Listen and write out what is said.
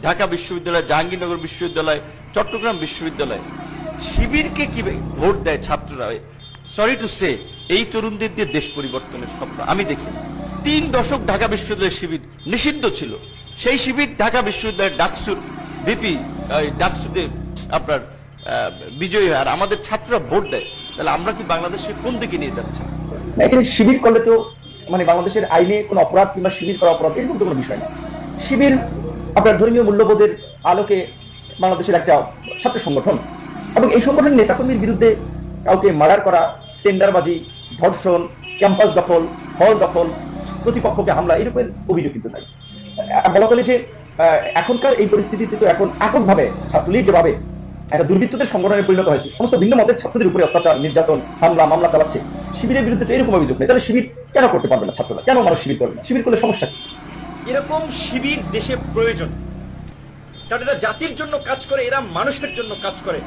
ঢাকা বিশ্ববিদ্যালয়, জাহাঙ্গীরনগর বিশ্ববিদ্যালয়, চট্টগ্রাম বিশ্ববিদ্যালয়, শিবিরকে কি ভোট দেয় ছাত্ররা? সরি টু সে, এই তরুণদের দিয়ে দেশ পরিবর্তনের স্বপ্ন আমি দেখি। 3 দশক ঢাকা বিশ্ববিদ্যালয়ের শিবির নিষিদ্ধ ছিল। সেই শিবির ঢাকা বিশ্ববিদ্যালয়ের ডাকসুর ভিপি, ডাকসুতে আপনার বিজয়ী হয়, আর আমাদের ছাত্ররা ভোট দেয়। তাহলে আমরা কি বাংলাদেশে কোন দিকে নিয়ে যাচ্ছি? এখানে শিবির করলে তো মানে বাংলাদেশের আইনে কোনো অপরাধ কিংবা শিবির করা অপরাধ এরকম তো কোনো বিষয় না। শিবির আপনার ধর্মীয় মূল্যবোধের আলোকে বাংলাদেশের একটা ছাত্র সংগঠন, এবং এই সংগঠনের নেতাকর্মীর বিরুদ্ধে কাউকে মার্ডার করা, টেন্ডারবাজি, ধর্ষণ, ক্যাম্পাস দখল, হল দখল, প্রতিপক্ষকে হামলা, এরকমের অভিযোগ কিন্তু নাই। বলা চলে যে এখনকার এই পরিস্থিতিতে তো এখন এককভাবে ছাত্রলীগ যেভাবে একটা দুর্বৃত্তদের সংগঠনে পরিণত হয়েছে, সমস্ত ভিন্ন মতের ছাত্রদের উপরে অত্যাচার, নির্যাতন, হামলা মামলা চালাচ্ছে, শিবিরের বিরুদ্ধে তো এরকম অভিযোগ নেই। তাহলে শিবির কেন করতে পারবে না ছাত্ররা? কেন মানুষ শিবির করবে না? শিবির করলে সমস্যা কি? এরকম শিবির দেশে প্রয়োজন, কারণ এরা জাতির জন্য কাজ করে, এরা মানুষের জন্য কাজ করে।